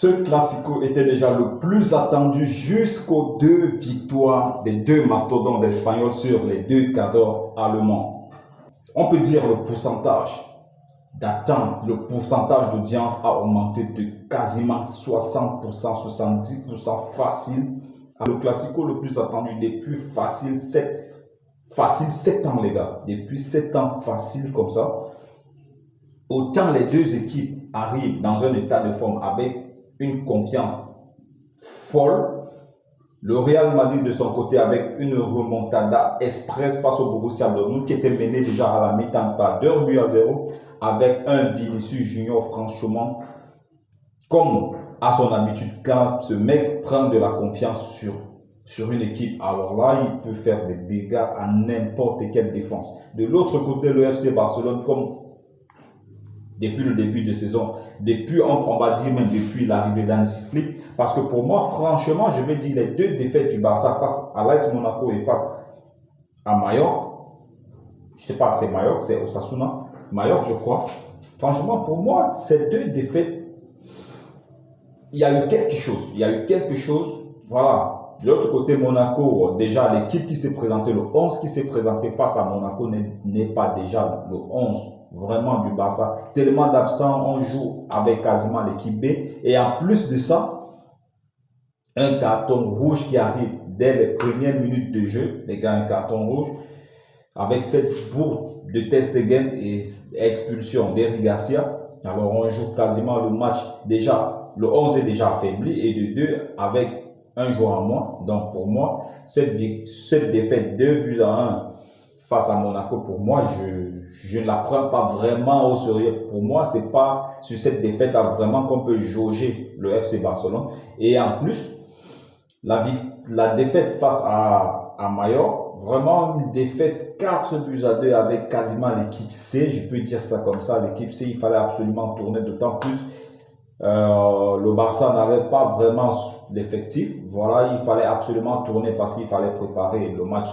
Ce classico était déjà le plus attendu jusqu'aux deux victoires des deux mastodontes espagnols sur les deux cadors allemands. On peut dire le pourcentage d'attente, le pourcentage d'audience a augmenté de quasiment 60%, 70% facile. Le classico le plus attendu depuis facile 7 ans les gars, depuis 7 ans facile comme ça. Autant les deux équipes arrivent dans un état de forme avec une confiance folle. Le Real Madrid de son côté avec une remontada express face au Borussia Dortmund qui était mené déjà à la mi-temps par 2-0 avec un Vinicius Junior franchement comme à son habitude quand ce mec prend de la confiance sur une équipe, alors là il peut faire des dégâts à n'importe quelle défense. De l'autre côté le FC Barcelone comme depuis le début de saison, depuis, on va dire même depuis l'arrivée d'Hansi Flick, parce que pour moi, franchement, je vais dire les deux défaites du Barça face à l'AS Monaco et face à Mallorca, je ne sais pas si c'est Mallorca, c'est Osasuna, Mallorca je crois, franchement pour moi, ces deux défaites, il y a eu quelque chose, voilà. De l'autre côté, Monaco, déjà l'équipe qui s'est présentée, le 11 qui s'est présenté face à Monaco n'est pas déjà le 11 vraiment du Barça. Tellement d'absents, on joue avec quasiment l'équipe B. Et en plus de ça, un carton rouge qui arrive dès les premières minutes de jeu. Les gars, un carton rouge avec cette bourde de Ter Stegen et expulsion d'Eric Garcia. Alors on joue quasiment le match déjà. Le 11 est déjà affaibli et de 2 avec un joueur en moins. Donc pour moi, cette défaite 2-1 face à Monaco, pour moi, je ne la prends pas vraiment au sérieux. Pour moi, c'est pas sur cette défaite là vraiment qu'on peut jauger le FC Barcelone. Et en plus, la défaite face à Mallorca, vraiment une défaite 4-2 avec quasiment l'équipe C, je peux dire ça comme ça, l'équipe C, il fallait absolument tourner, d'autant plus le Barça n'avait pas vraiment l'effectif. Voilà, il fallait absolument tourner parce qu'il fallait préparer le match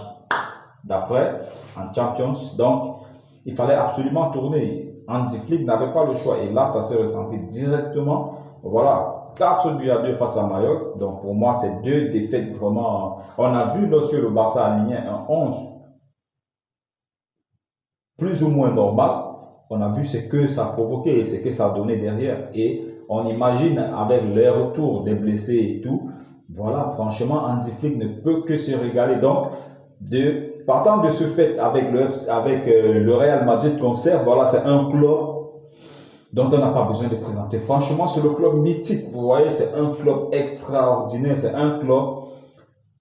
d'après en Champions. Donc, il fallait absolument tourner. Hansi Flick n'avait pas le choix. Et là, ça s'est ressenti directement. Voilà, 4-2 face à Mallorca. Donc, pour moi, c'est deux défaites vraiment. On a vu lorsque le Barça alignait un 11 plus ou moins normal. On a vu ce que ça a provoqué et ce que ça a donné derrière. Et on imagine avec les retours des blessés et tout, voilà, franchement, Hansi Flick ne peut que se régaler. Donc, partant de ce fait, avec le Real Madrid conserve, voilà, c'est un club dont on n'a pas besoin de présenter. Franchement, c'est le club mythique. Vous voyez, c'est un club extraordinaire. C'est un club,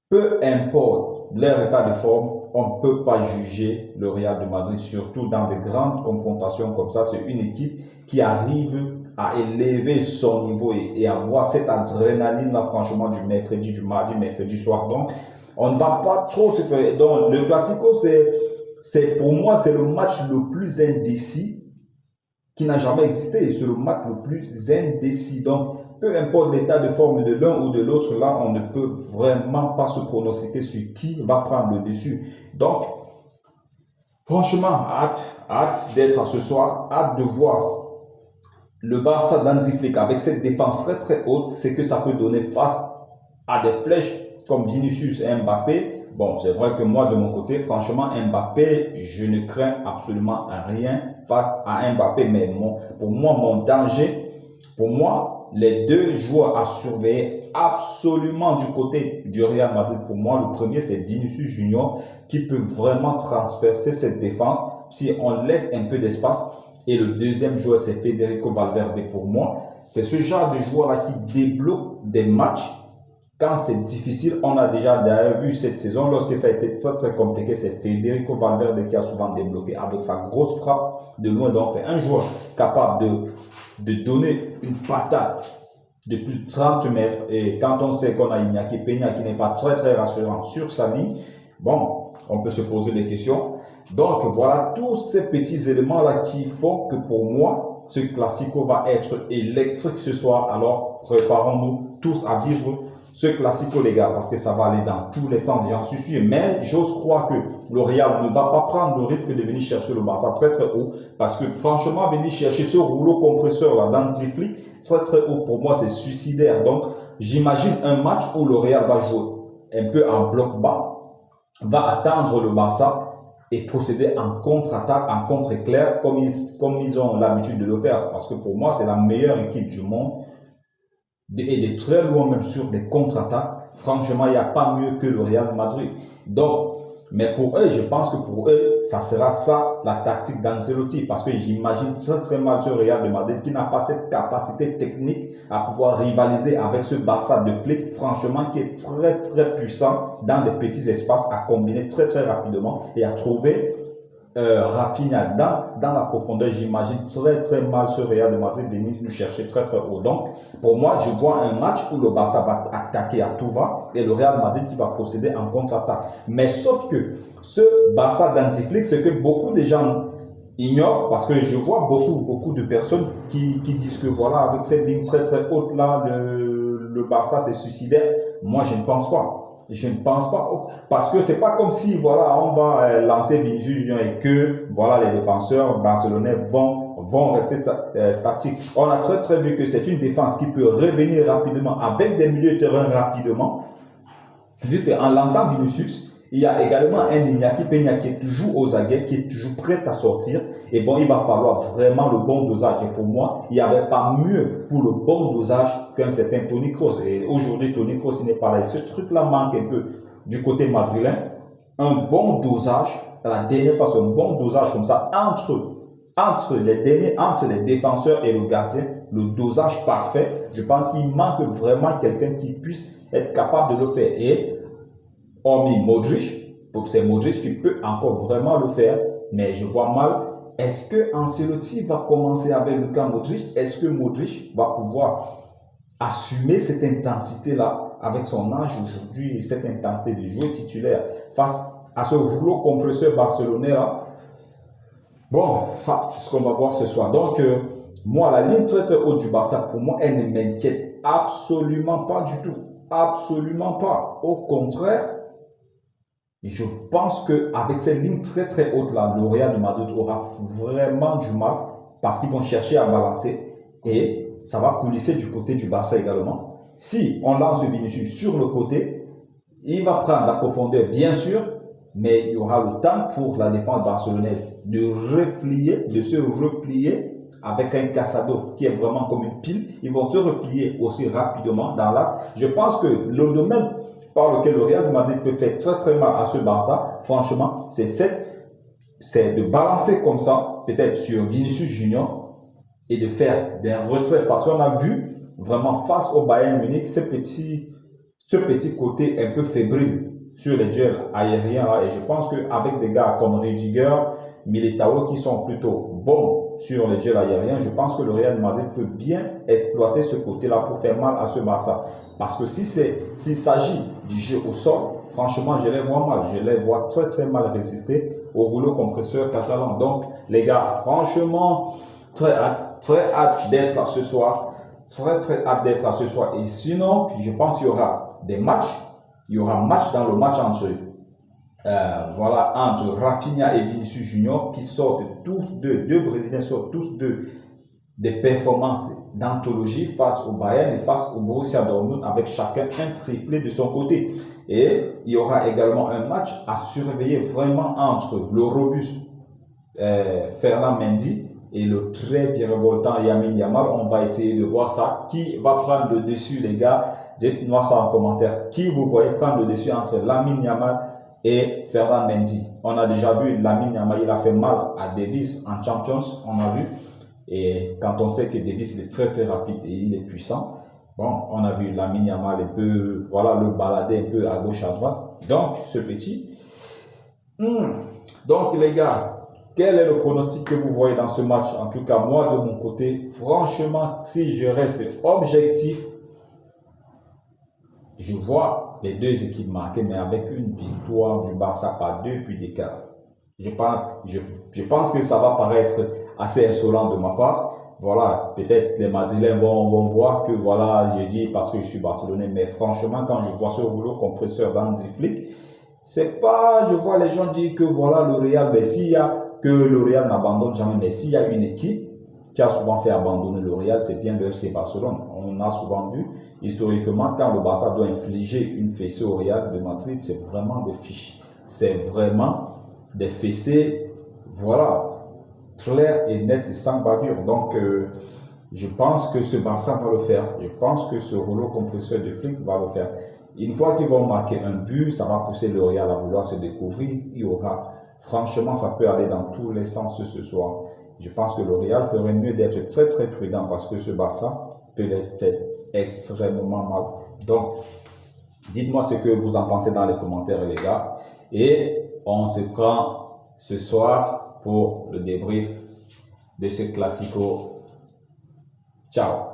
peu importe leur état de forme, on ne peut pas juger le Real de Madrid, surtout dans de grandes confrontations comme ça. C'est une équipe qui arrive à élever son niveau et avoir cette adrénaline-là, franchement, du mardi, mercredi soir. Donc, on ne va pas trop se faire. Donc, le Classico, pour moi, c'est le match le plus indécis qui n'a jamais existé. C'est le match le plus indécis. Donc, peu importe l'état de forme de l'un ou de l'autre, là, on ne peut vraiment pas se pronostiquer sur qui va prendre le dessus. Donc, franchement, hâte d'être ce soir, hâte de voir le Barça d'Hansi Flick avec cette défense très très haute, c'est que ça peut donner face à des flèches comme Vinicius et Mbappé. Bon, c'est vrai que moi de mon côté, franchement, Mbappé, je ne crains absolument rien face à Mbappé. Mais pour moi, mon danger, pour moi, les deux joueurs à surveiller absolument du côté du Real Madrid, pour moi, le premier c'est Vinicius Junior qui peut vraiment transpercer cette défense si on laisse un peu d'espace. Et le deuxième joueur, c'est Federico Valverde pour moi. C'est ce genre de joueur-là qui débloque des matchs quand c'est difficile. On a déjà d'ailleurs vu cette saison, lorsque ça a été très très compliqué, c'est Federico Valverde qui a souvent débloqué avec sa grosse frappe de loin. Donc c'est un joueur capable de donner une patate de plus de 30 mètres. Et quand on sait qu'on a Iñaki Peña qui n'est pas très très rassurant sur sa ligne, bon, on peut se poser des questions. Donc voilà tous ces petits éléments-là qui font que pour moi, ce Classico va être électrique ce soir. Alors préparons-nous tous à vivre ce classico, les gars, parce que ça va aller dans tous les sens, j'en suis sûr. Mais j'ose croire que le Real ne va pas prendre le risque de venir chercher le Barça très très haut, parce que franchement, venir chercher ce rouleau compresseur là dans Tiflik très très haut, pour moi, c'est suicidaire. Donc, j'imagine un match où le Real va jouer un peu en bloc bas, va attendre le Barça et procéder en contre-attaque, en contre-éclair, comme ils ont l'habitude de le faire. Parce que pour moi, c'est la meilleure équipe du monde. Et de très loin même sur des contre-attaques. Franchement, il n'y a pas mieux que le Real Madrid. Donc, mais pour eux, je pense que pour eux, ça sera ça la tactique d'Ancelotti. Parce que j'imagine très très mal ce Real de Madrid qui n'a pas cette capacité technique à pouvoir rivaliser avec ce Barça de Flick, franchement, qui est très très puissant dans les petits espaces, à combiner très très rapidement et à trouver Rafinha dans la profondeur. J'imagine très très mal ce Real de Madrid venir nous chercher très très haut. Donc pour moi, je vois un match où le Barça va attaquer à tout va et le Real Madrid qui va procéder en contre-attaque. Mais sauf que ce Barça d'Hansi Flick, ce que beaucoup de gens ignorent, parce que je vois beaucoup de personnes qui disent que voilà, avec cette ligne très très haute là, le Barça c'est suicidaire. Moi je ne pense pas. Je ne pense pas, parce que c'est pas comme si voilà, on va lancer Vinicius Junior et que voilà, les défenseurs barcelonais vont rester statiques. On a très très vu que c'est une défense qui peut revenir rapidement avec des milieux de terrain rapidement, vu qu'en lançant Vinicius, il y a également un Iñaki Peña qui est toujours aux aguets, qui est toujours prêt à sortir. Et bon, il va falloir vraiment le bon dosage. Et pour moi, il n'y avait pas mieux pour le bon dosage qu'un certain Toni Kroos. Et aujourd'hui, Toni Kroos, il n'est pas là. Et ce truc-là manque un peu du côté madrilène. Un bon dosage, à la dernière passe, un bon dosage comme ça, entre les défenseurs et le gardien, le dosage parfait. Je pense qu'il manque vraiment quelqu'un qui puisse être capable de le faire. Et hormis Modric, c'est Modric qui peut encore vraiment le faire, mais je vois mal. Est-ce que Ancelotti va commencer avec Luka Modric? Est-ce que Modric va pouvoir assumer cette intensité-là avec son âge aujourd'hui, cette intensité de jouer titulaire face à ce rouleau compresseur barcelonais-là? Bon, ça, c'est ce qu'on va voir ce soir. Donc, moi, la ligne très très haute du Barça, pour moi, elle ne m'inquiète absolument pas du tout. Absolument pas. Au contraire, je pense qu'avec cette ligne très très haute là, le Real de Madrid aura vraiment du mal parce qu'ils vont chercher à balancer et ça va coulisser du côté du Barça également. Si on lance Vinicius sur le côté, il va prendre la profondeur bien sûr, mais il y aura le temps pour la défense barcelonaise de se replier avec un Casado qui est vraiment comme une pile. Ils vont se replier aussi rapidement dans l'axe. Je pense que le domaine par lequel le Real Madrid peut faire très très mal à ce Barça, franchement, c'est de balancer comme ça, peut-être sur Vinicius Junior, et de faire des retraits. Parce qu'on a vu vraiment face au Bayern Munich ce petit côté un peu fébrile sur les duels aériens là. Et je pense qu'avec des gars comme Rudiger, Militao qui sont plutôt bons sur les duels aériens, je pense que le Real Madrid peut bien exploiter ce côté-là pour faire mal à ce Barça. Parce que s'il s'agit du jeu au sol, franchement, je les vois mal. Je les vois très très mal résister au rouleau compresseur catalan. Donc, les gars, franchement, très hâte d'être à ce soir. Très très hâte d'être à ce soir. Et sinon, je pense qu'il y aura des matchs. Il y aura un match dans le match entre Rafinha et Vinicius Junior qui sortent tous deux Brésiliens sortent tous deux des performances d'anthologie face au Bayern et face au Borussia Dortmund avec chacun un triplé de son côté. Et il y aura également un match à surveiller vraiment entre le robuste Ferland Mendy et le très virevoltant Lamine Yamal. On va essayer de voir ça. Qui va prendre le dessus, les gars? Dites-moi ça en commentaire. Qui vous voyez prendre le dessus entre Lamine Yamal et Ferland Mendy? On a déjà vu Lamine Yamal, il a fait mal à Davis en Champions, on a vu. Et quand on sait que Davis est très très rapide et il est puissant, bon, on a vu Lamine Yamal un peu, voilà, le balader un peu à gauche à droite. Donc, ce petit. Donc, les gars, quel est le pronostic que vous voyez dans ce match? En tout cas, moi, de mon côté, franchement, si je reste objectif, je vois les deux équipes marquées, mais avec une victoire du Barça par 2 buts d'écart. Je pense que ça va paraître assez insolent de ma part, voilà, peut-être les Madrilènes vont voir que voilà, j'ai dit parce que je suis Barcelonais, mais franchement, quand je vois ce rouleau compresseur d'Hansi Flick, c'est pas, je vois les gens dire que voilà, le Real, mais s'il y a, que le Real n'abandonne jamais, mais s'il y a une équipe qui a souvent fait abandonner le Real, c'est bien le FC Barcelone. On a souvent vu, historiquement, quand le Barça doit infliger une fessée au Real de Madrid, c'est vraiment des fiches. C'est vraiment des fessées, voilà, claires et nettes, sans bavure. Donc, je pense que ce Barça va le faire. Je pense que ce rouleau compresseur de Flick va le faire. Une fois qu'ils vont marquer un but, ça va pousser le Real à vouloir se découvrir. Il y aura, franchement, ça peut aller dans tous les sens ce soir. Je pense que le Real ferait mieux d'être très très prudent parce que ce Barça peut l'être fait extrêmement mal. Donc, dites-moi ce que vous en pensez dans les commentaires, les gars. Et on se prend ce soir pour le débrief de ce classico. Ciao.